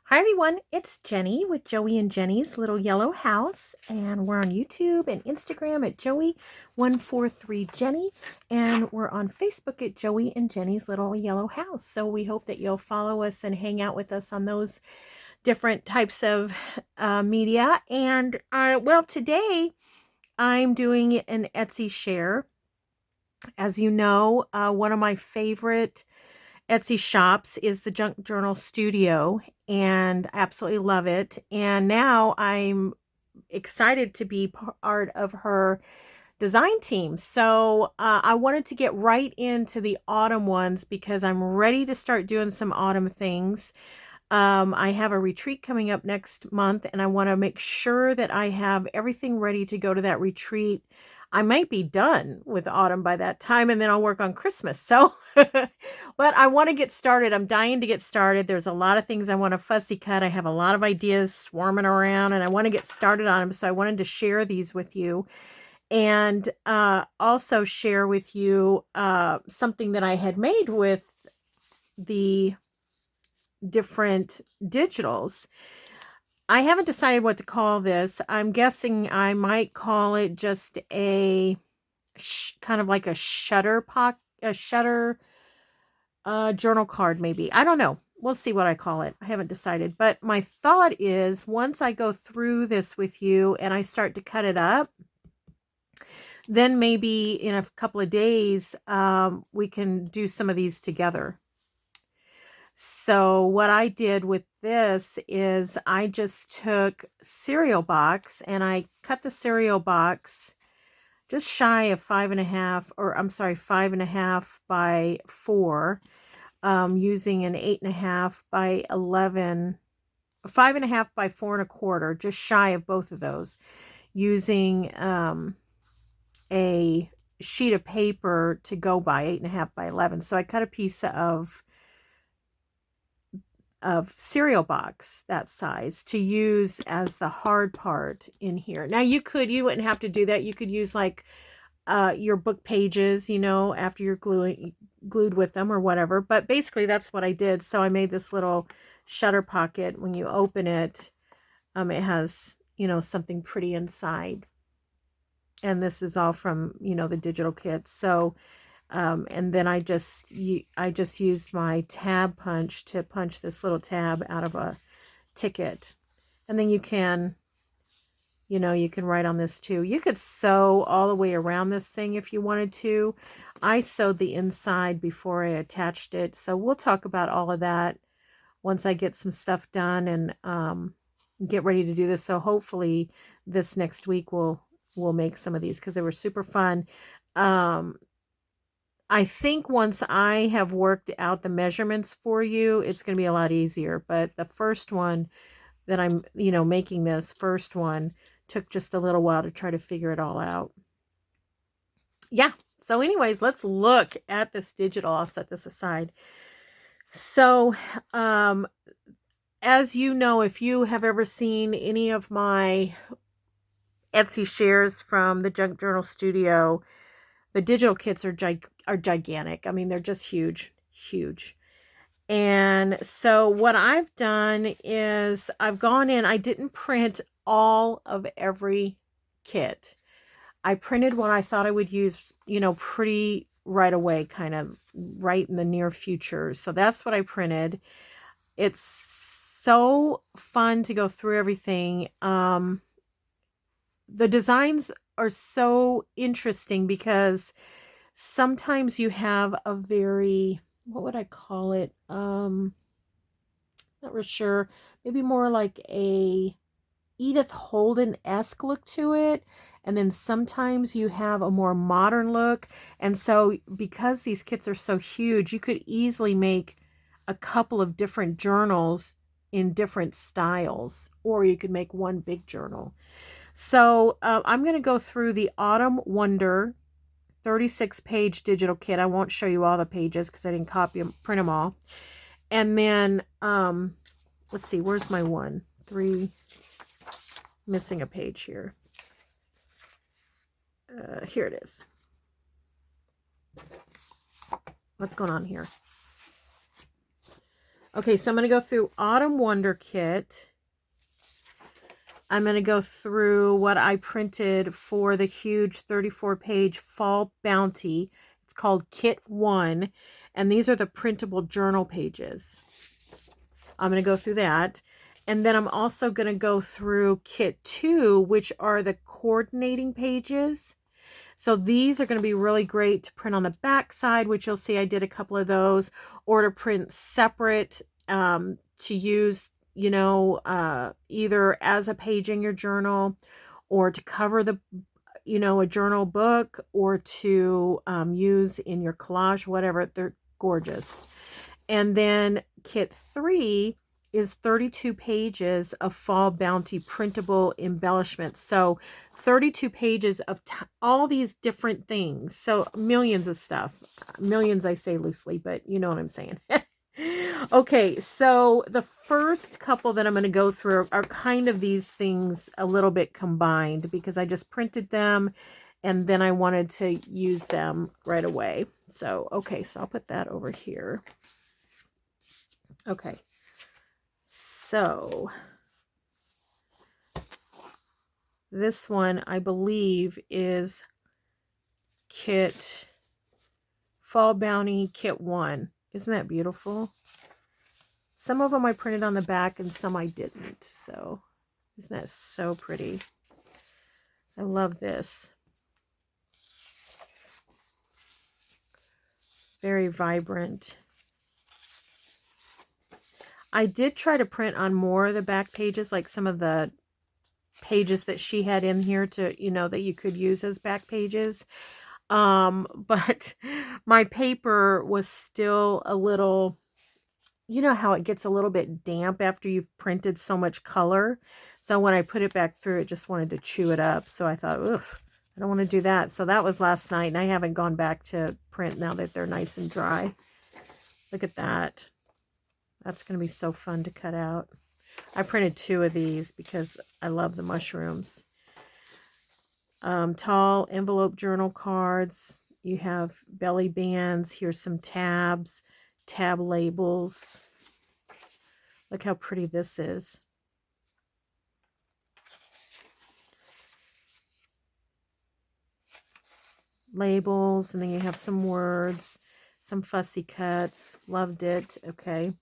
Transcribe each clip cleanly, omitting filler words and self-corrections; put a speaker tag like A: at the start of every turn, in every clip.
A: Hi everyone, it's Jenny with Joey and Jenny's Little Yellow House, and we're on YouTube and Instagram at Joey143Jenny, and we're on Facebook at Joey and Jenny's Little Yellow House. So we hope that you'll follow us and hang out with us on those different types of media. And well, today I'm doing an Etsy share. As you know, one of my favorite Etsy shops is the Junk Journal Studio, and I absolutely love it. And now I'm excited to be part of her design team. So I wanted to get right into the autumn ones because I'm ready to start doing some autumn things. I have a retreat coming up next month, and I want to make sure that I have everything ready to go to that retreat. I might be done with autumn by that time, and then I'll work on Christmas. So, but I want to get started. I'm dying to get started. There's a lot of things I want to fussy cut. I have a lot of ideas swarming around, and I want to get started on them. So I wanted to share these with you, and also share with you something that I had made with the different digitals. I haven't decided what to call this. I'm guessing I might call it just a kind of like a shutter journal card, maybe. I don't know. We'll see what I call it. I haven't decided. But my thought is once I go through this with you and I start to cut it up, then maybe in a couple of days, we can do some of these together. So what I did with this is I just took cereal box and I cut the cereal box just shy of 5.5, or I'm sorry, 5.5 by 4, using an 8.5 by 11, 5.5 by 4.25, just shy of both of those, using a sheet of paper to go by 8.5 by 11. So I cut a piece of cereal box that size to use as the hard part in here. Now you wouldn't have to do that. You could use like your book pages, after you're glued with them or whatever. But basically that's what I did. So I made this little shutter pocket. When you open it, it has, something pretty inside. And this is all from, the digital kit. So and then I just used my tab punch to punch this little tab out of a ticket. And then you can write on this too. You could sew all the way around this thing if you wanted to. I sewed the inside before I attached it. So we'll talk about all of that once I get some stuff done and get ready to do this. So hopefully this next week we'll make some of these because they were super fun. I think once I have worked out the measurements for you, it's going to be a lot easier. But the first one that I'm, making this first one took just a little while to try to figure it all out. Yeah. So anyways, let's look at this digital. I'll set this aside. So, as you know, if you have ever seen any of my Etsy shares from the Junk Journal Studio, the digital kits are gigantic. I mean, they're just huge, huge. And so what I've done is I've gone in, I didn't print all of every kit. I printed what I thought I would use, pretty right away, kind of right in the near future. So that's what I printed. It's so fun to go through everything. The designs are so interesting because sometimes you have a very, what would I call it? Not real sure. Maybe more like a Edith Holden-esque look to it. And then sometimes you have a more modern look. And so because these kits are so huge, you could easily make a couple of different journals in different styles, or you could make one big journal. So I'm going to go through the Autumn Wonder 36-page digital kit. I won't show you all the pages because I didn't print them all. And then, let's see, where's my 3, missing a page here. Here it is. What's going on here? Okay, so I'm going to go through Autumn Wonder Kit. I'm going to go through what I printed for the huge 34-page Fall Bounty. It's called Kit 1, and these are the printable journal pages. I'm going to go through that. And then I'm also going to go through Kit 2, which are the coordinating pages. So these are going to be really great to print on the back side, which you'll see I did a couple of those, or to print separate to use, you know, either as a page in your journal or to cover the, you know, a journal book, or to use in your collage, whatever. They're gorgeous. And then Kit 3 is 32 pages of Fall Bounty printable embellishments. So 32 pages of all these different things. So millions of stuff. Millions, I say loosely, but you know what I'm saying. Okay, so the first couple that I'm going to go through are kind of these things a little bit combined, because I just printed them and then I wanted to use them right away. So, okay, so I'll put that over here. Okay, so this one I believe is Fall Bounty Kit 1. Isn't that beautiful? Some of them I printed on the back and some I didn't. So isn't that so pretty? I love this. Very vibrant. I did try to print on more of the back pages, like some of the pages that she had in here to, you know, that you could use as back pages. But my paper was still a little, you know how it gets a little bit damp after you've printed so much color. So when I put it back through, it just wanted to chew it up. So I thought, oof, I don't want to do that. So that was last night, and I haven't gone back to print now that they're nice and dry. Look at that. That's going to be so fun to cut out. I printed 2 of these because I love the mushrooms. Tall envelope journal cards. You have belly bands. Here's some tabs, tab labels. Look how pretty this is. Labels, and then you have some words, some fussy cuts. Loved it. Okay.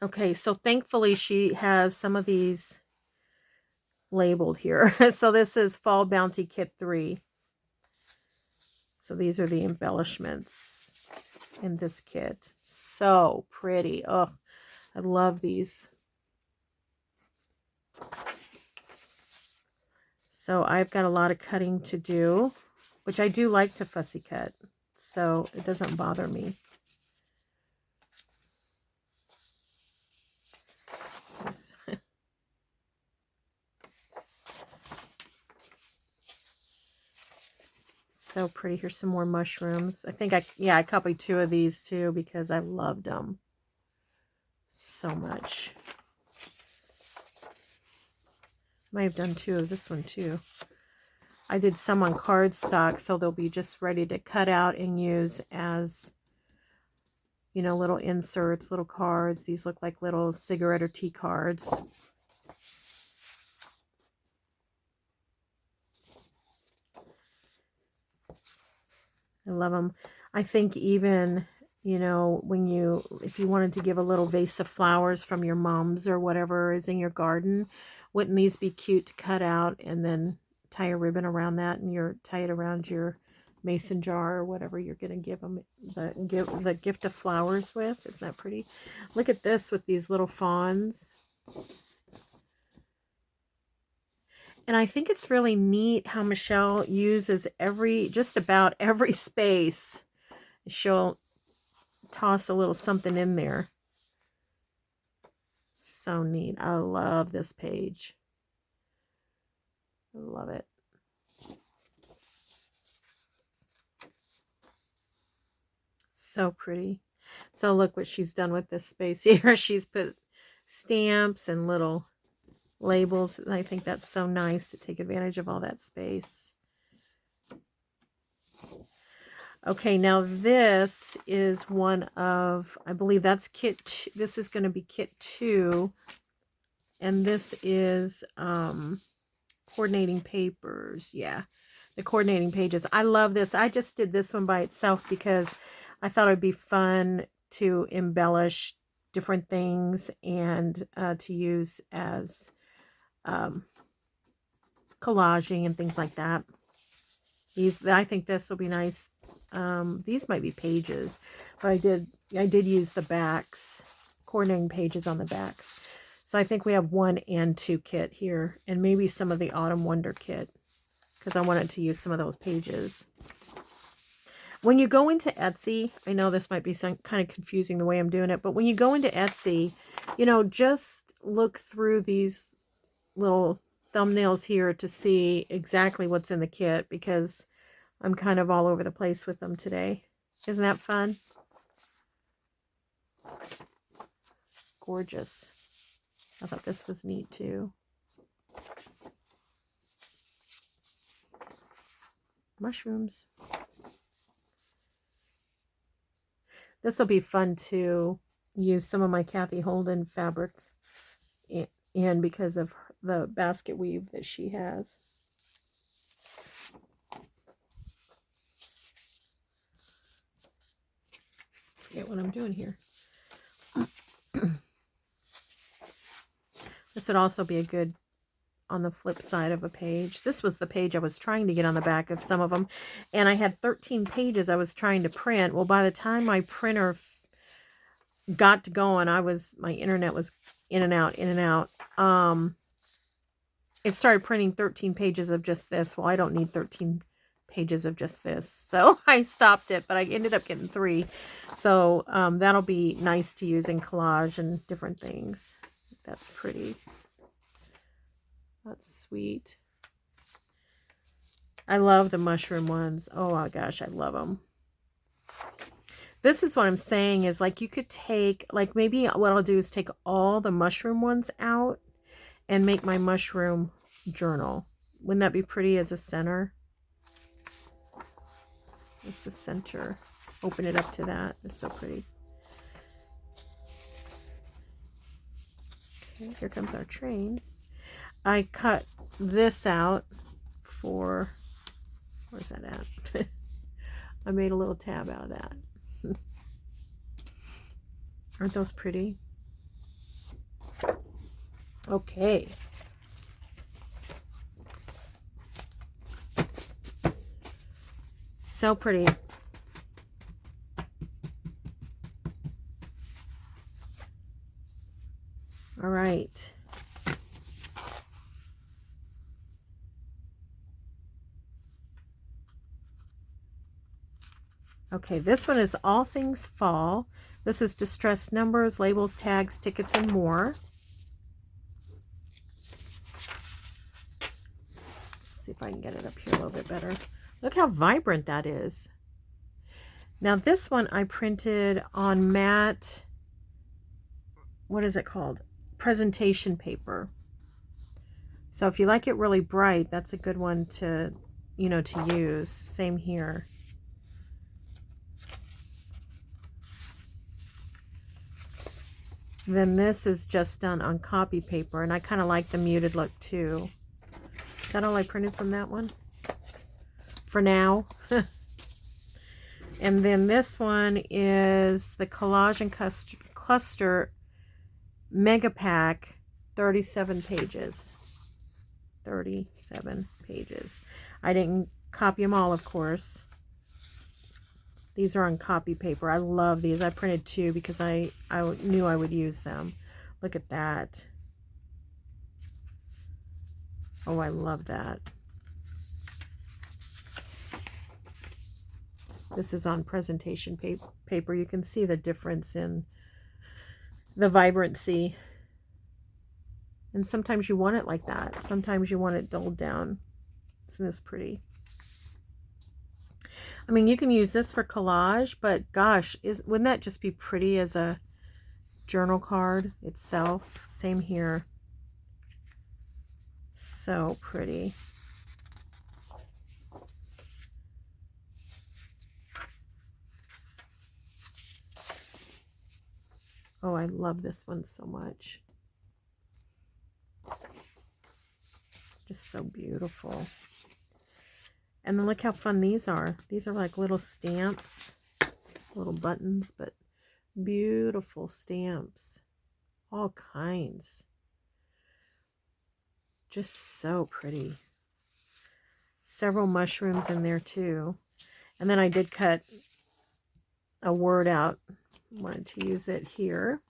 A: Okay, so thankfully she has some of these labeled here. So this is Fall Bounty Kit 3. So these are the embellishments in this kit. So pretty. Oh, I love these. So I've got a lot of cutting to do, which I do like to fussy cut, so it doesn't bother me. So pretty. Here's some more mushrooms. I think I copied 2 of these too because I loved them so much. Might have done 2 of this one too. I did some on cardstock, so they'll be just ready to cut out and use as, you know, little inserts, little cards. These look like little cigarette or tea cards. I love them. I think even, you know, if you wanted to give a little vase of flowers from your mom's or whatever is in your garden, wouldn't these be cute to cut out and then tie a ribbon around that and tie it around your mason jar or whatever you're going to give them the gift of flowers with? Isn't that pretty? Look at this with these little fawns. And I think it's really neat how Michelle uses just about every space. She'll toss a little something in there. So neat. I love this page. I love it. So pretty. So look what she's done with this space here. She's put stamps and little labels. I think that's so nice to take advantage of all that space. Okay, now this is one of, I believe that's kit, this is going to be kit 2. And this is coordinating papers. Yeah, the coordinating pages. I love this. I just did this one by itself because I thought it would be fun to embellish different things and to use as collaging and things like that. I think this will be nice. These might be pages, but I did use the backs, coordinating pages on the backs. So I think we have 1 and 2 kit here, and maybe some of the Autumn Wonder kit, because I wanted to use some of those pages. When you go into Etsy, I know this might be kind of confusing the way I'm doing it, but when you go into Etsy, you know, just look through these little thumbnails here to see exactly what's in the kit, because I'm kind of all over the place with them today. Isn't that fun? Gorgeous. I thought this was neat too. Mushrooms. This will be fun to use some of my Kathy Holden fabric in because of the basket weave that she has. Forget what I'm doing here. This would also be a good on the flip side of a page. This was the page I was trying to get on the back of some of them, and I had 13 pages I was trying to print. Well, by the time my printer got to going, my internet was in and out. It started printing 13 pages of just this. Well, I don't need 13 pages of just this, so I stopped it, but I ended up getting 3. So that'll be nice to use in collage and different things. That's pretty. That's sweet. I love the mushroom ones. Oh my gosh, I love them. This is what I'm saying is, like, you could take, like, maybe what I'll do is take all the mushroom ones out and make my mushroom journal. Wouldn't that be pretty as a center? That's the center. Open it up to that. It's so pretty. Okay, here comes our train. I cut this out for, where's that at? I made a little tab out of that. Aren't those pretty? Okay. So pretty. All right. Okay, this one is All Things Fall. This is distressed numbers, labels, tags, tickets, and more. Let's see if I can get it up here a little bit better. Look how vibrant that is. Now this one I printed on matte, what is it called? Presentation paper. So if you like it really bright, that's a good one to, you know, to use. Same here. Then this is just done on copy paper, and I kind of like the muted look too. Is that all I printed from that one? For now. And then this one is the Collage and Cluster Mega Pack, 37 pages. 37 pages. I didn't copy them all, of course. These are on copy paper. I love these. I printed 2 because I knew I would use them. Look at that. Oh, I love that. This is on presentation paper. You can see the difference in the vibrancy. And sometimes you want it like that. Sometimes you want it dulled down. Isn't this pretty? I mean, you can use this for collage, but gosh, wouldn't that just be pretty as a journal card itself? Same here. So pretty. Oh, I love this one so much. Just so beautiful. And then look how fun these are. These are like little stamps, little buttons, but beautiful stamps. All kinds. Just so pretty. Several mushrooms in there too. And then I did cut a word out. Wanted to use it here.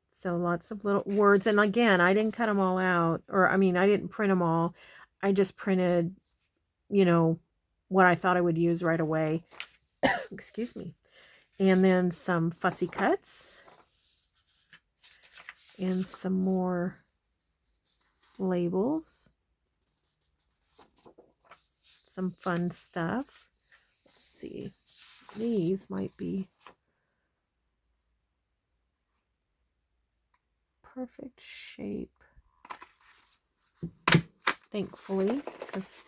A: So lots of little words. And again, I didn't cut them all out. Or, I mean, I didn't print them all. I just printed, you know, what I thought I would use right away. Excuse me. And then some fussy cuts. And some more labels. Some fun stuff. Let's see. These might be perfect shape. Thankfully, because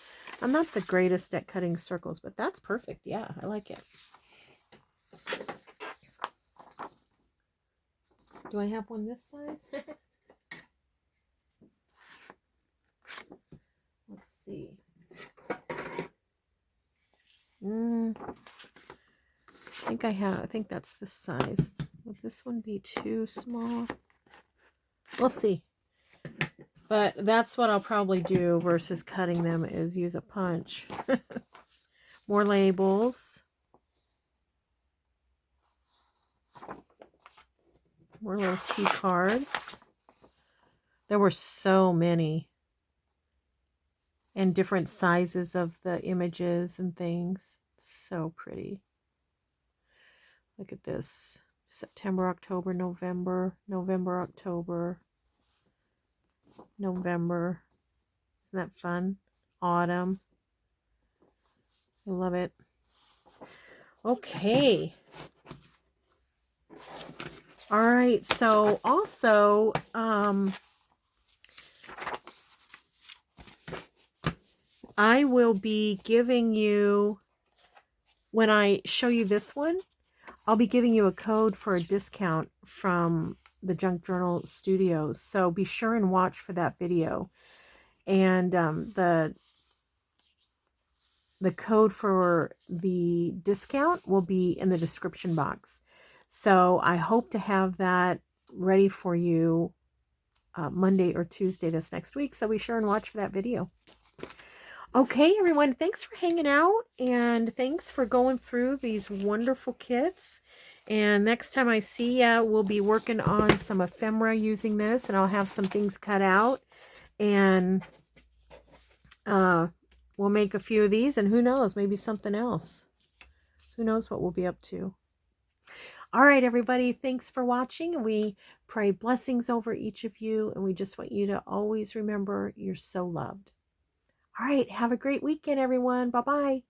A: I'm not the greatest at cutting circles, but that's perfect. Yeah, I like it. Do I have one this size? Let's see. I think that's the size. Would this one be too small? We'll see. But that's what I'll probably do versus cutting them, is use a punch. More labels. More little tea cards. There were so many. And different sizes of the images and things. So pretty. Look at this. September, October, November, November, October, November. Isn't that fun? Autumn. I love it. Okay. All right. So also, I will be giving you, when I show you this one, I'll be giving you a code for a discount from the Junk Journal Studios. So be sure and watch for that video. And the code for the discount will be in the description box. So I hope to have that ready for you Monday or Tuesday this next week. So be sure and watch for that video. Okay, everyone, thanks for hanging out, and thanks for going through these wonderful kits. And next time I see ya, we'll be working on some ephemera using this, and I'll have some things cut out, and we'll make a few of these, and who knows, maybe something else. Who knows what we'll be up to. All right, everybody, thanks for watching. We pray blessings over each of you, and we just want you to always remember you're so loved. All right, have a great weekend, everyone. Bye-bye.